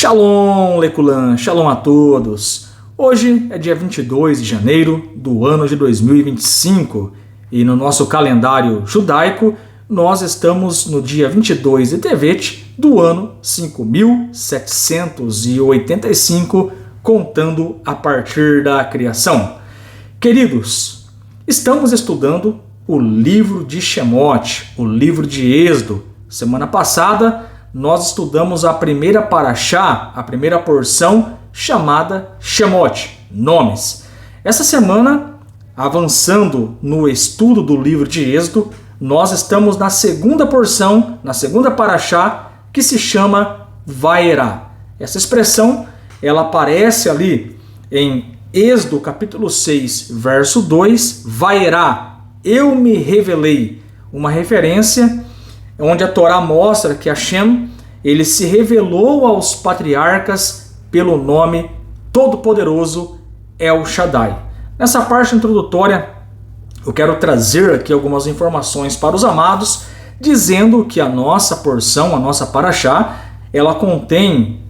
Shalom, Leculan, shalom a todos. Hoje é dia 22 de janeiro do ano de 2025 e no nosso calendário judaico nós estamos no dia 22 de Tevet do ano 5785, contando a partir da criação. Queridos, estamos estudando o livro de Shemot, o livro de Êxodo. Semana passada nós estudamos a primeira parashá, a primeira porção chamada Shemot, nomes. Essa semana, avançando no estudo do livro de Êxodo, nós estamos na segunda porção, na segunda parashá, que se chama Vaerá. Essa expressão, ela aparece ali em Êxodo capítulo 6, verso 2, Vaerá, eu me revelei, uma referência onde a Torá mostra que Hashem, ele se revelou aos patriarcas pelo nome todo-poderoso El Shaddai. Nessa parte introdutória, eu quero trazer aqui algumas informações para os amados, dizendo que a nossa porção, a nossa parashá, ela contém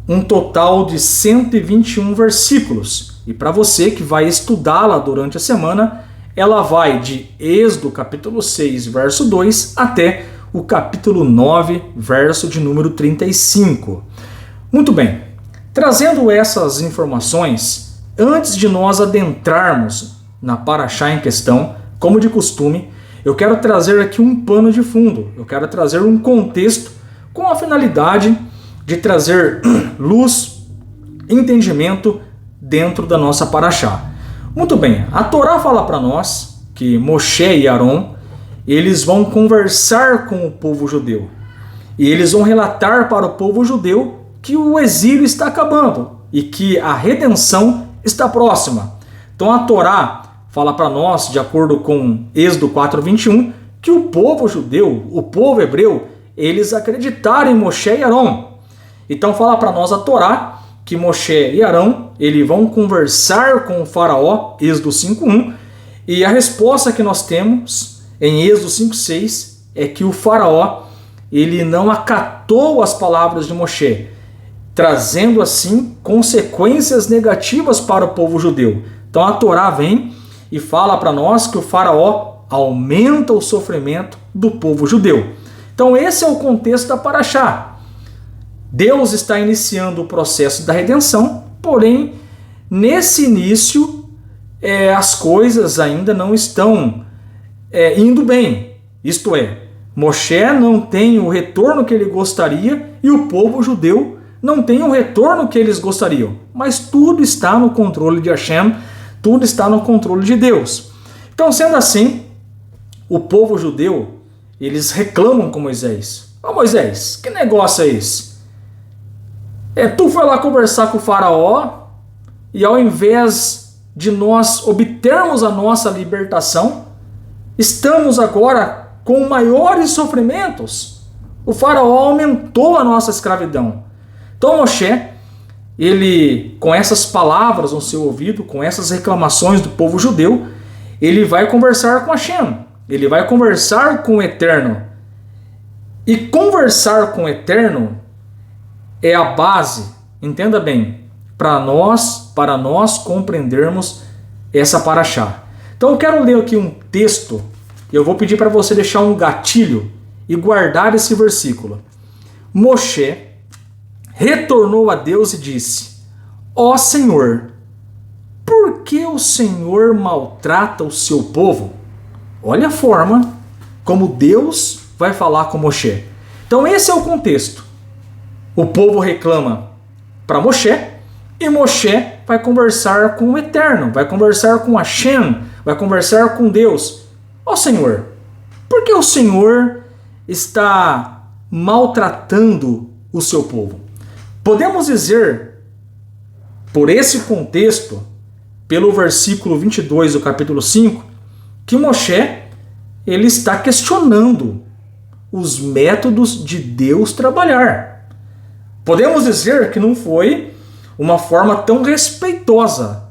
um total de 121 versículos. E para você que vai estudá-la durante a semana, ela vai de Êxodo capítulo 6, verso 2, até o capítulo 9, verso de número 35. Muito bem, trazendo essas informações, antes de nós adentrarmos na parashá em questão, como de costume, eu quero trazer aqui um pano de fundo, eu quero trazer um contexto com a finalidade de trazer luz, entendimento dentro da nossa parashá. Muito bem, a Torá fala para nós que Moshe e Aron, eles vão conversar com o povo judeu. E eles vão relatar para o povo judeu que o exílio está acabando e que a redenção está próxima. Então a Torá fala para nós, de acordo com Êxodo 4:21, que o povo judeu, o povo hebreu, eles acreditaram em Moshe e Aron. Então fala para nós a Torá que Moshe e Arão, eles vão conversar com o faraó, Êxodo 5:1, e a resposta que nós temos em Êxodo 5:6 é que o faraó, ele não acatou as palavras de Moshe, trazendo assim consequências negativas para o povo judeu. Então a Torá vem e fala para nós que o faraó aumenta o sofrimento do povo judeu. Então esse é o contexto da parashá. Deus está iniciando o processo da redenção, porém, nesse início, as coisas ainda não estão indo bem. Isto é, Moshe não tem o retorno que ele gostaria e o povo judeu não tem o retorno que eles gostariam. Mas tudo está no controle de Hashem, tudo está no controle de Deus. Então, sendo assim, o povo judeu, eles reclamam com Moisés. Ô Moisés, que negócio é esse? Tu foi lá conversar com o faraó e ao invés de nós obtermos a nossa libertação, estamos agora com maiores sofrimentos. O faraó aumentou a nossa escravidão. Então Moshe, ele, com essas palavras no seu ouvido, com essas reclamações do povo judeu, ele vai conversar com Hashem, ele vai conversar com o Eterno. E conversar com o Eterno é a base, entenda bem, para nós compreendermos essa parashá. Então eu quero ler aqui um texto e eu vou pedir para você deixar um gatilho e guardar esse versículo. Moshe retornou a Deus e disse: ó Senhor, por que o Senhor maltrata o seu povo? Olha a forma como Deus vai falar com Moshe. Então esse é o contexto. O povo reclama para Moshe e Moshe vai conversar com o Eterno, vai conversar com Hashem, vai conversar com Deus. Ó Senhor, por que o Senhor está maltratando o seu povo? Podemos dizer, por esse contexto, pelo versículo 22 do capítulo 5, que Moshe, ele está questionando os métodos de Deus trabalhar. Podemos dizer que não foi uma forma tão respeitosa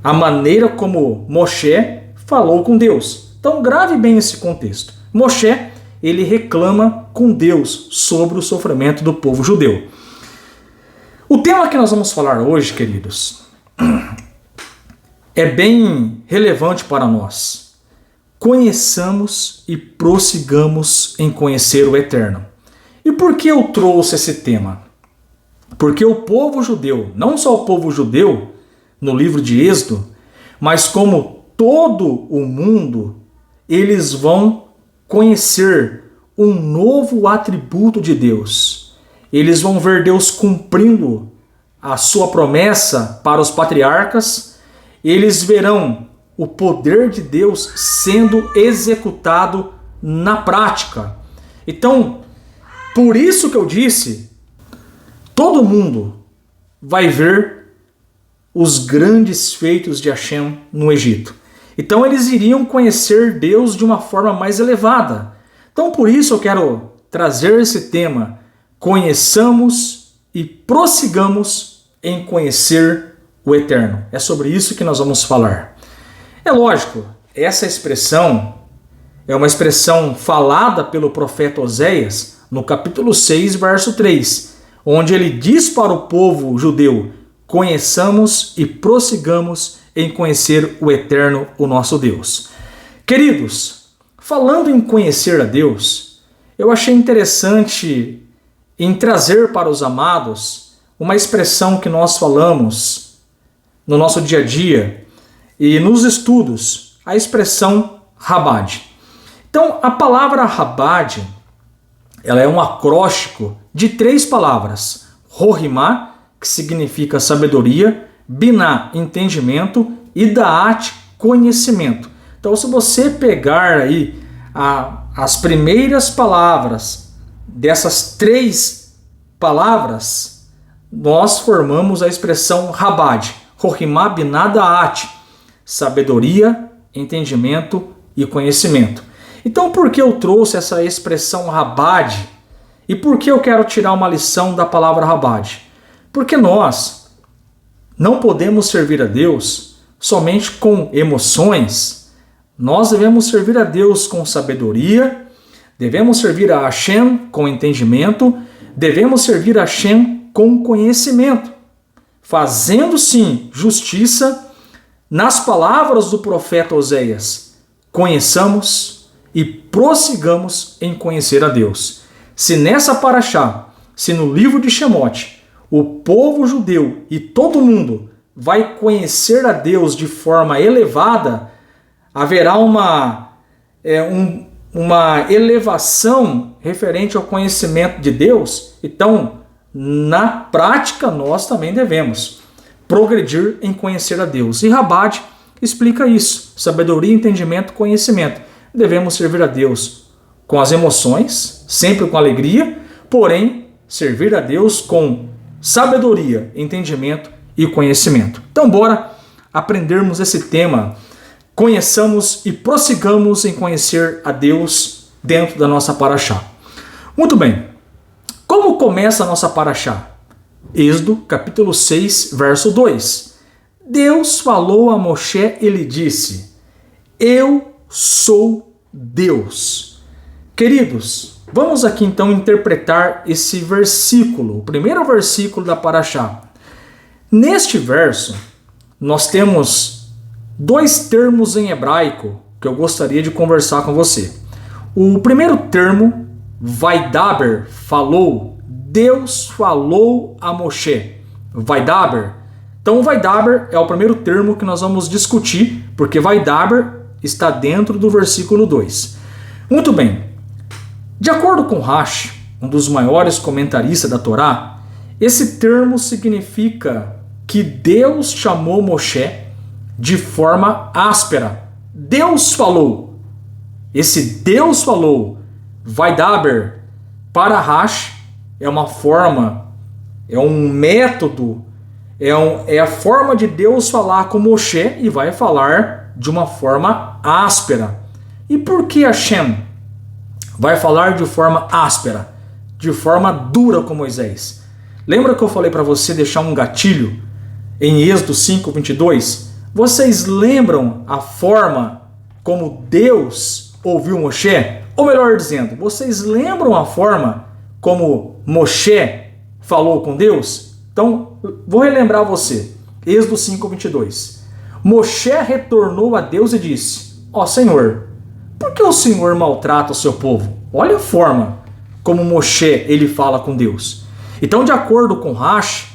a maneira como Moshe falou com Deus. Então grave bem esse contexto. Moshe, ele reclama com Deus sobre o sofrimento do povo judeu. O tema que nós vamos falar hoje, queridos, é bem relevante para nós. Conheçamos e prossigamos em conhecer o Eterno. E por que eu trouxe esse tema? Porque o povo judeu, não só o povo judeu, no livro de Êxodo, mas como todo o mundo, eles vão conhecer um novo atributo de Deus. Eles vão ver Deus cumprindo a sua promessa para os patriarcas. Eles verão o poder de Deus sendo executado na prática. Então, por isso que eu disse, todo mundo vai ver os grandes feitos de Hashem no Egito. Então eles iriam conhecer Deus de uma forma mais elevada. Então por isso eu quero trazer esse tema. Conheçamos e prossigamos em conhecer o Eterno. É sobre isso que nós vamos falar. É lógico, essa expressão é uma expressão falada pelo profeta Oséias no capítulo 6, verso 3, onde ele diz para o povo judeu: conheçamos e prossigamos em conhecer o Eterno, o nosso Deus. Queridos, falando em conhecer a Deus, eu achei interessante em trazer para os amados uma expressão que nós falamos no nosso dia a dia e nos estudos, a expressão Rabad. Então, a palavra Rabad, ela é um acróstico de 3 palavras: Rohimá, que significa sabedoria, Biná, entendimento, e Daat, conhecimento. Então, se você pegar aí as primeiras palavras dessas 3 palavras, nós formamos a expressão Rabad, Rohimá, Biná, Daat, sabedoria, entendimento e conhecimento. Então, por que eu trouxe essa expressão Rabad? E por que eu quero tirar uma lição da palavra Rabad? Porque nós não podemos servir a Deus somente com emoções. Nós devemos servir a Deus com sabedoria, devemos servir a Hashem com entendimento, devemos servir a Hashem com conhecimento, fazendo sim justiça. Nas palavras do profeta Oséias, conheçamos e prossigamos em conhecer a Deus. Se nessa paraxá, se no livro de Shemot, o povo judeu e todo mundo vai conhecer a Deus de forma elevada, haverá uma elevação referente ao conhecimento de Deus. Então, na prática, nós também devemos progredir em conhecer a Deus. E Rabad explica isso: sabedoria, entendimento, conhecimento. Devemos servir a Deus com as emoções, sempre com alegria, porém servir a Deus com sabedoria, entendimento e conhecimento. Então bora aprendermos esse tema. Conheçamos e prossigamos em conhecer a Deus dentro da nossa paraxá. Muito bem. Como começa a nossa paraxá? Êxodo, capítulo 6, verso 2. Deus falou a Moshe e lhe disse: eu sou Deus. Queridos, vamos aqui então interpretar esse versículo, o primeiro versículo da paraxá. Neste verso, nós temos 2 termos em hebraico que eu gostaria de conversar com você. O primeiro termo, Vaidaber, falou. Deus falou a Moshe. Vaidaber. Então, Vaidaber é o primeiro termo que nós vamos discutir, porque Vaidaber está dentro do versículo 2. Muito bem. De acordo com Rashi, um dos maiores comentaristas da Torá, esse termo significa que Deus chamou Moshe de forma áspera. Deus falou. Esse Deus falou, Vaidaber, para Rashi, é uma forma, é um método, é a forma de Deus falar com Moshe, e vai falar de uma forma áspera. E por que Hashem vai falar de forma áspera, de forma dura com Moisés? Lembra que eu falei para você deixar um gatilho em Êxodo 5:22? Vocês lembram a forma como Deus ouviu Moshe? Ou melhor dizendo, vocês lembram a forma como Moshe falou com Deus? Então, vou relembrar você. Êxodo 5:22. Moshe retornou a Deus e disse: Ó Senhor, por que o Senhor maltrata o seu povo? Olha a forma como Moshe ele fala com Deus. Então, de acordo com Rashi,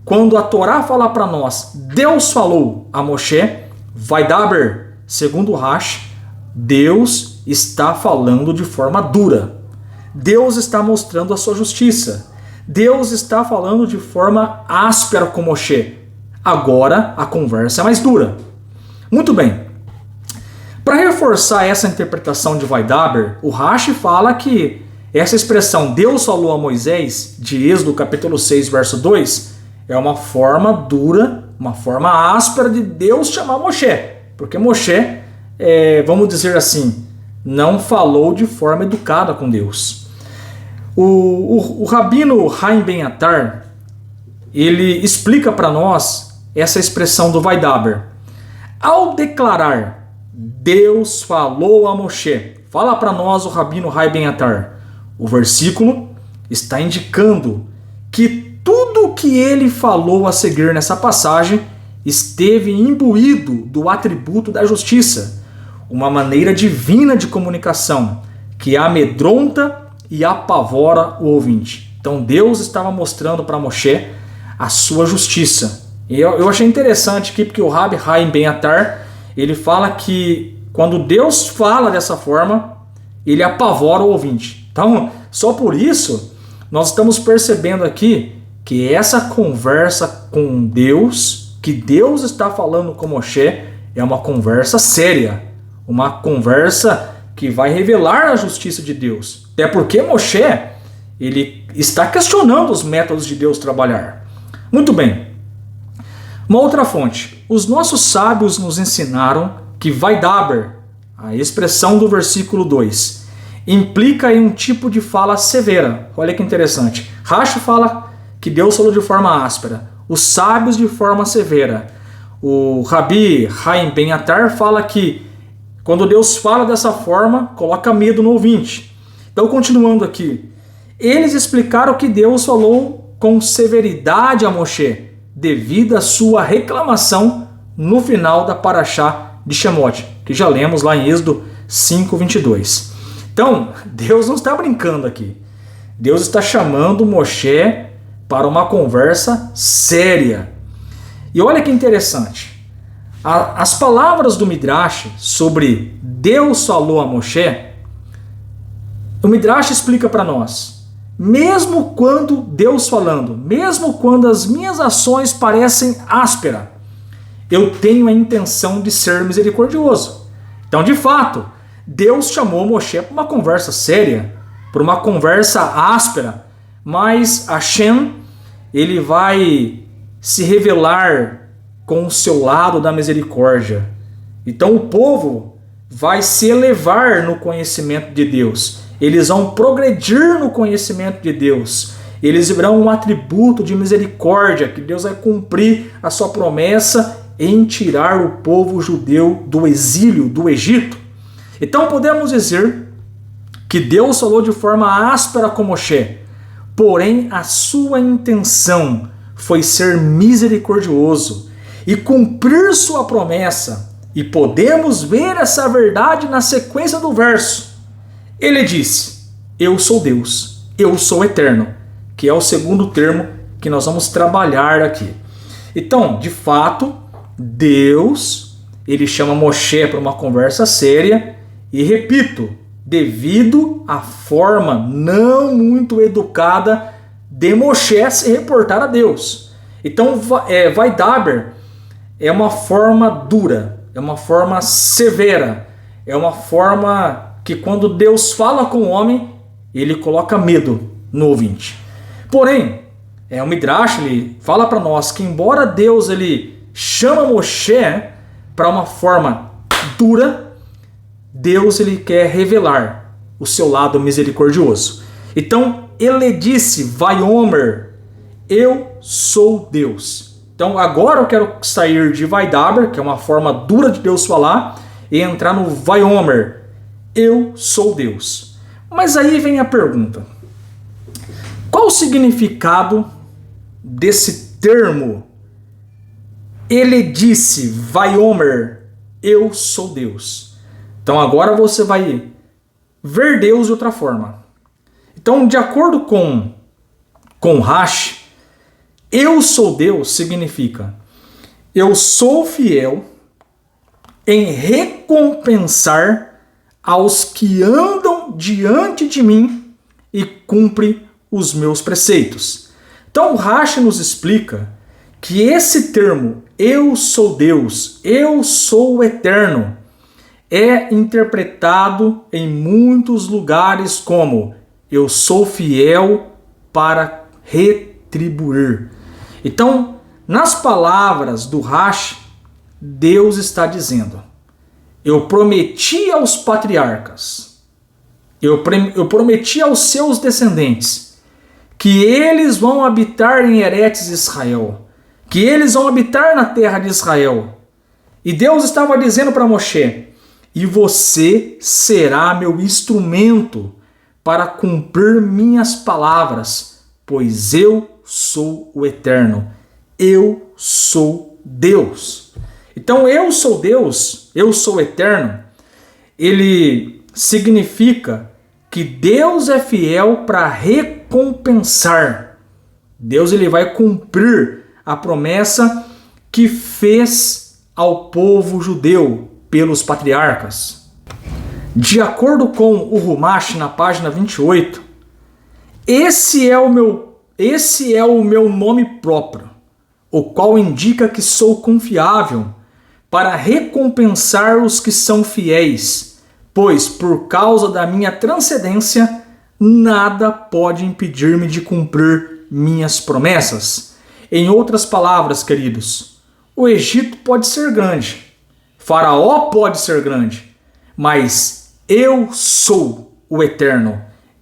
quando a Torá fala para nós, Deus falou a Moshe, Vaidaber, segundo Rashi, Deus está falando de forma dura. Deus está mostrando a sua justiça. Deus está falando de forma áspera com Moshe. Agora a conversa é mais dura. Muito bem. Para reforçar essa interpretação de Vaidaber, o Rashi fala que essa expressão Deus falou a Moisés, de Êxodo capítulo 6, verso 2, é uma forma dura, uma forma áspera de Deus chamar Moshe. Porque Moshe, vamos dizer assim, não falou de forma educada com Deus. O rabino Haim Ben Attar, ele explica para nós essa expressão do Vaidaber. Ao declarar Deus falou a Moshe, fala para nós o rabino Haim Ben Attar, o versículo está indicando que tudo o que ele falou a seguir nessa passagem esteve imbuído do atributo da justiça, uma maneira divina de comunicação que amedronta e apavora o ouvinte. Então Deus estava mostrando para Moshe a sua justiça. E eu achei interessante aqui porque o Rabi Haim Ben Attar, ele fala que quando Deus fala dessa forma, ele apavora o ouvinte. Então, só por isso, nós estamos percebendo aqui que essa conversa com Deus, que Deus está falando com Moshe, é uma conversa séria, uma conversa que vai revelar a justiça de Deus. Até porque Moshe, ele está questionando os métodos de Deus trabalhar. Muito bem. Uma outra fonte. Os nossos sábios nos ensinaram que Vaidaber, a expressão do versículo 2, implica em um tipo de fala severa. Olha que interessante. Rashi fala que Deus falou de forma áspera, os sábios de forma severa. O Rabi Haim Ben Attar fala que quando Deus fala dessa forma, coloca medo no ouvinte. Então, continuando aqui, eles explicaram que Deus falou com severidade a Moshe, devido à sua reclamação no final da Parashá de Shemot, que já lemos lá em Êxodo 5:22. Então, Deus não está brincando aqui. Deus está chamando Moshe para uma conversa séria. E olha que interessante. As palavras do Midrash sobre Deus falou a Moshe, o Midrash explica para nós, mesmo quando Deus falando, mesmo quando as minhas ações parecem ásperas, eu tenho a intenção de ser misericordioso. Então, de fato, Deus chamou Moshe para uma conversa séria, para uma conversa áspera, mas Hashem, ele vai se revelar com o seu lado da misericórdia. Então o povo vai se elevar no conhecimento de Deus. Eles vão progredir no conhecimento de Deus. Eles verão um atributo de misericórdia, que Deus vai cumprir a sua promessa em tirar o povo judeu do exílio do Egito. Então podemos dizer que Deus falou de forma áspera com Moshe, porém a sua intenção foi ser misericordioso e cumprir sua promessa. E podemos ver essa verdade na sequência do verso. Ele disse: eu sou Deus, eu sou eterno, que é o segundo termo que nós vamos trabalhar aqui. Então, de fato, Deus, ele chama Moshe para uma conversa séria e, repito, devido à forma não muito educada de Moshe se reportar a Deus. Então, Vaidaber é uma forma dura, é uma forma severa, é uma forma que quando Deus fala com o homem, ele coloca medo no ouvinte. Porém, o Midrash ele fala para nós que embora Deus ele chama Moshe para uma forma dura, Deus ele quer revelar o seu lado misericordioso. Então ele disse, Vaiomer, eu sou Deus. Então agora eu quero sair de Vaidaber, que é uma forma dura de Deus falar, e entrar no Vaiomer, eu sou Deus. Mas aí vem a pergunta, qual o significado desse termo, ele disse, Vaiomer, eu sou Deus. Então agora você vai ver Deus de outra forma. Então, de acordo com Rashi, eu sou Deus significa eu sou fiel em recompensar aos que andam diante de mim e cumprem os meus preceitos. Então, Rashi nos explica que esse termo, eu sou Deus, eu sou o Eterno, é interpretado em muitos lugares como eu sou fiel para retribuir. Então, nas palavras do Rashi, Deus está dizendo, eu prometi aos patriarcas, eu prometi aos seus descendentes, que eles vão habitar em Eretz Israel, que eles vão habitar na terra de Israel. E Deus estava dizendo para Moshe, e você será meu instrumento para cumprir minhas palavras, pois eu sou o Eterno, eu sou Deus. Então, eu sou Deus, eu sou o Eterno, ele significa que Deus é fiel para recompensar. Deus ele vai cumprir a promessa que fez ao povo judeu pelos patriarcas. De acordo com o Rumash, na página 28, esse é o meu nome próprio, o qual indica que sou confiável para recompensar os que são fiéis, pois por causa da minha transcendência, nada pode impedir-me de cumprir minhas promessas. Em outras palavras, queridos, o Egito pode ser grande, Faraó pode ser grande, mas eu sou o Eterno,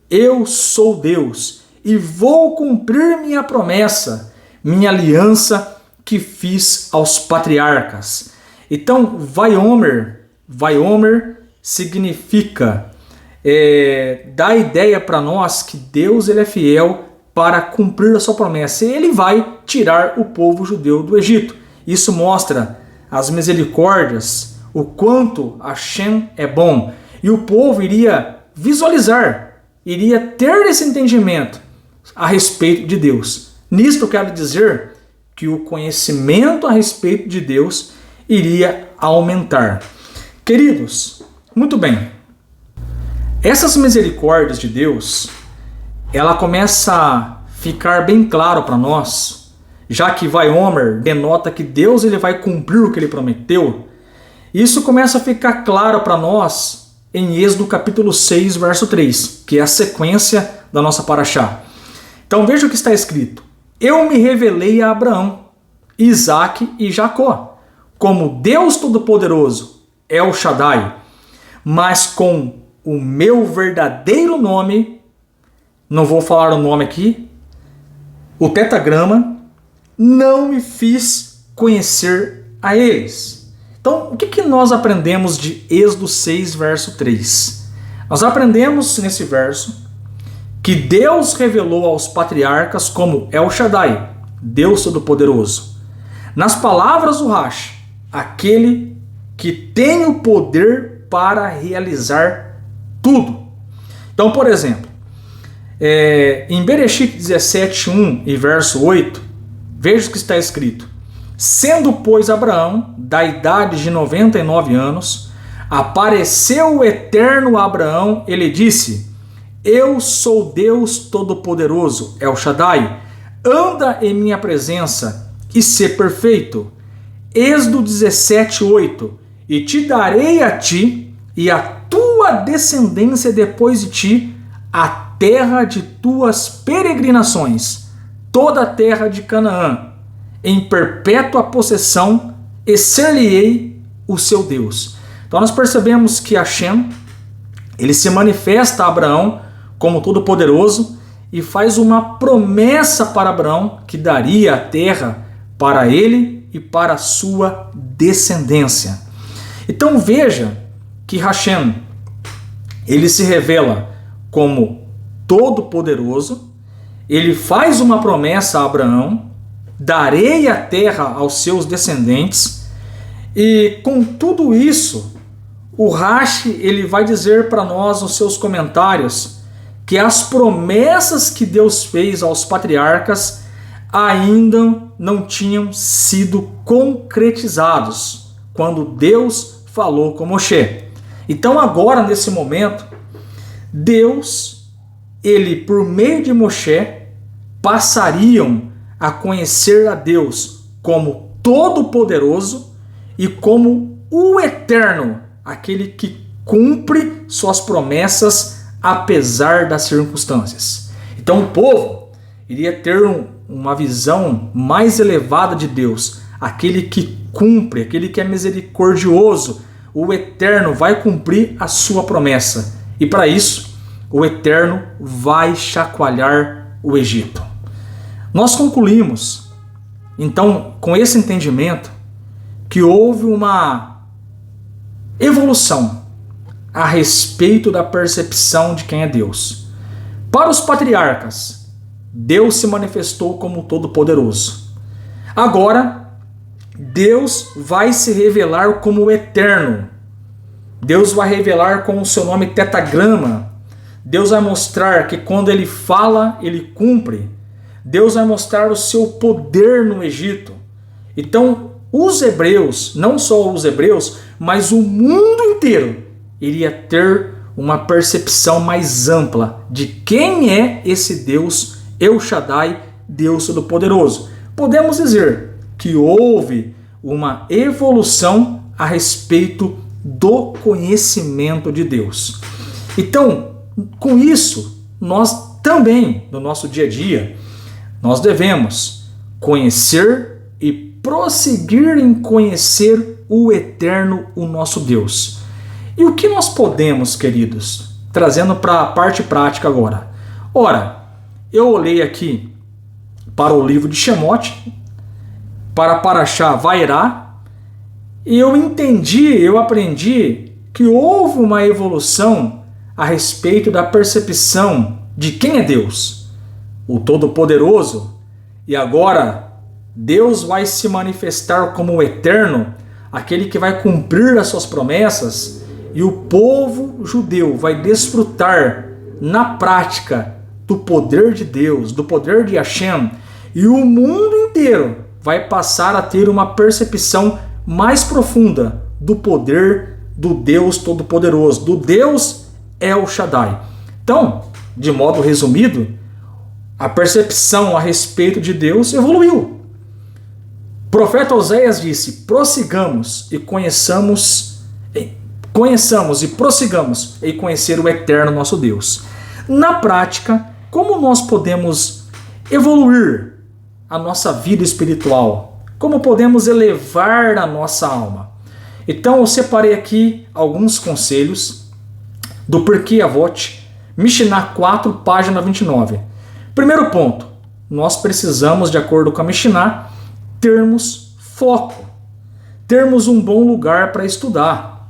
eu sou Deus e vou cumprir minha promessa, minha aliança que fiz aos patriarcas. Então, Vaiomer significa, dá a ideia para nós que Deus ele é fiel para cumprir a sua promessa. E ele vai tirar o povo judeu do Egito. Isso mostra as misericórdias, o quanto Hashem é bom. E o povo iria visualizar, iria ter esse entendimento a respeito de Deus. Nisto eu quero dizer que o conhecimento a respeito de Deus iria aumentar. Queridos, muito bem. Essas misericórdias de Deus, ela começa a ficar bem claro para nós, já que Vaiomer denota que Deus ele vai cumprir o que ele prometeu. Isso começa a ficar claro para nós em Êxodo capítulo 6, verso 3, que é a sequência da nossa paraxá. Então veja o que está escrito. Eu me revelei a Abraão, Isaque e Jacó, como Deus Todo-Poderoso, El Shaddai, mas com o meu verdadeiro nome, não vou falar o nome aqui, o tetagrama, não me fiz conhecer a eles. Então, o que nós aprendemos de Êxodo 6, verso 3? Nós aprendemos nesse verso que Deus revelou aos patriarcas como El Shaddai, Deus Todo-Poderoso. Nas palavras do Rashi, aquele que tem o poder para realizar tudo. Então, por exemplo, em Bereshit 17, 1 e verso 8, veja o que está escrito. Sendo, pois, Abraão, da idade de 99 anos, apareceu o Eterno a Abraão, ele disse, eu sou Deus Todo-Poderoso, El Shaddai, anda em minha presença e ser perfeito. Êxodo 17, 8, e te darei a ti e a tua descendência depois de ti a terra de tuas peregrinações, toda a terra de Canaã, em perpétua possessão, e ser-lhe-ei o seu Deus. Então nós percebemos que Hashem, ele se manifesta a Abraão como Todo-Poderoso e faz uma promessa para Abraão que daria a terra para ele e para a sua descendência. Então veja que Hashem, ele se revela como Todo-Poderoso, ele faz uma promessa a Abraão darei a terra aos seus descendentes. E com tudo isso, o Rashi ele vai dizer para nós nos seus comentários que as promessas que Deus fez aos patriarcas ainda não tinham sido concretizados quando Deus falou com Moshe. Então agora, nesse momento, Deus, ele por meio de Moshe, passariam a conhecer a Deus como Todo-Poderoso e como o Eterno, aquele que cumpre suas promessas apesar das circunstâncias. Então o povo iria ter uma visão mais elevada de Deus, aquele que cumpre, aquele que é misericordioso, o Eterno vai cumprir a sua promessa. E para isso, o Eterno vai chacoalhar o Egito. Nós concluímos, então, com esse entendimento, que houve uma evolução a respeito da percepção de quem é Deus. Para os patriarcas, Deus se manifestou como Todo-Poderoso. Agora, Deus vai se revelar como o Eterno. Deus vai revelar com o seu nome Tetagrama. Deus vai mostrar que quando Ele fala, Ele cumpre. Deus vai mostrar o seu poder no Egito. Então, os hebreus, não só os hebreus, mas o mundo inteiro, iria ter uma percepção mais ampla de quem é esse Deus El Shaddai, Deus Todo-Poderoso. Podemos dizer que houve uma evolução a respeito do conhecimento de Deus. Então, com isso, nós também, no nosso dia a dia, nós devemos conhecer e prosseguir em conhecer o Eterno, o nosso Deus. E o que nós podemos, queridos, trazendo para a parte prática agora? Ora, eu olhei aqui para o livro de Shemot, para Parashá Vairá, e eu aprendi que houve uma evolução a respeito da percepção de quem é Deus, o Todo-Poderoso, e agora Deus vai se manifestar como o Eterno, aquele que vai cumprir as suas promessas, e o povo judeu vai desfrutar na prática do poder de Deus, do poder de Hashem, e o mundo inteiro vai passar a ter uma percepção mais profunda do poder do Deus Todo-Poderoso, do Deus El Shaddai. Então, de modo resumido, a percepção a respeito de Deus evoluiu. O profeta Oséias disse: prossigamos e conheçamos e prossigamos em conhecer o Eterno nosso Deus. Na prática, como nós podemos evoluir a nossa vida espiritual? Como podemos elevar a nossa alma? Então eu separei aqui alguns conselhos do Pirkei Avot, Mishnah 4, página 29. Primeiro ponto, nós precisamos, de acordo com a Mishnah, termos foco, termos um bom lugar para estudar.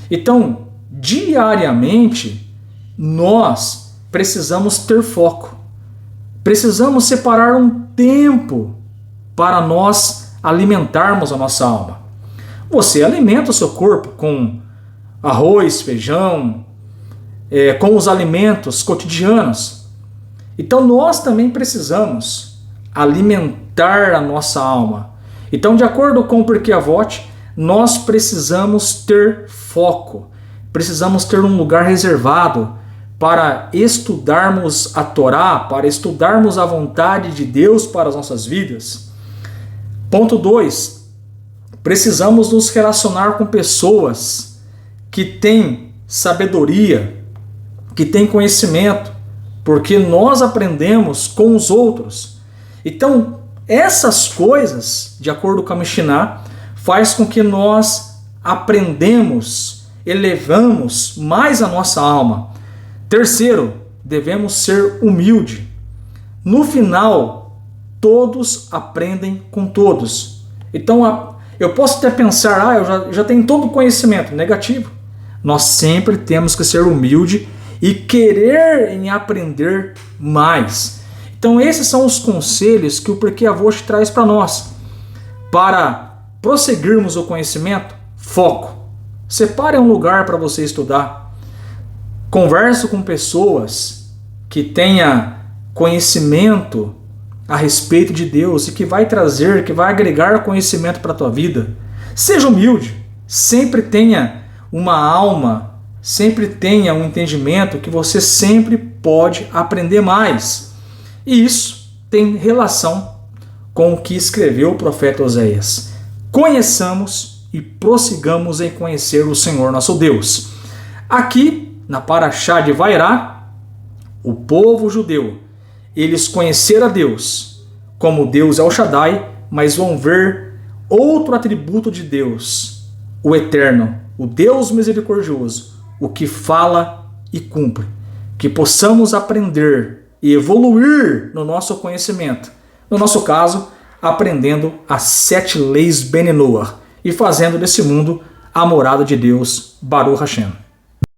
Então, diariamente, nós precisamos ter foco. Precisamos separar um tempo para nós alimentarmos a nossa alma. Você alimenta o seu corpo com arroz, feijão, com os alimentos cotidianos. Então nós também precisamos alimentar a nossa alma. Então, de acordo com o Pirkei Avot, nós precisamos ter foco. Precisamos ter um lugar reservado para estudarmos a Torá, para estudarmos a vontade de Deus para as nossas vidas. Ponto 2. Precisamos nos relacionar com pessoas que têm sabedoria, que têm conhecimento, porque nós aprendemos com os outros. Então, essas coisas, de acordo com a Mishnah, faz com que nós aprendemos, elevamos mais a nossa alma. Terceiro, devemos ser humilde. No final, todos aprendem com todos. Então, eu posso até pensar, eu já tenho todo o conhecimento. Negativo. Nós sempre temos que ser humilde e querer em aprender mais. Então esses são os conselhos que o Porquê Avosh traz para nós. Para prosseguirmos o conhecimento, foco. Separe um lugar para você estudar. Converse com pessoas que tenham conhecimento a respeito de Deus e que vai trazer, que vai agregar conhecimento para a tua vida. Seja humilde, sempre tenha uma alma, sempre tenha um entendimento que você sempre pode aprender mais. E isso tem relação com o que escreveu o profeta Oséias. Conheçamos e prossigamos em conhecer o Senhor nosso Deus. Aqui, na Parashá de Vairá, o povo judeu, eles conheceram a Deus como Deus El Shaddai, mas vão ver outro atributo de Deus, o Eterno, o Deus misericordioso, o que fala e cumpre. Que possamos aprender e evoluir no nosso conhecimento. No nosso caso, aprendendo as 7 leis Ben Noach e fazendo desse mundo a morada de Deus, Baruch Hashem.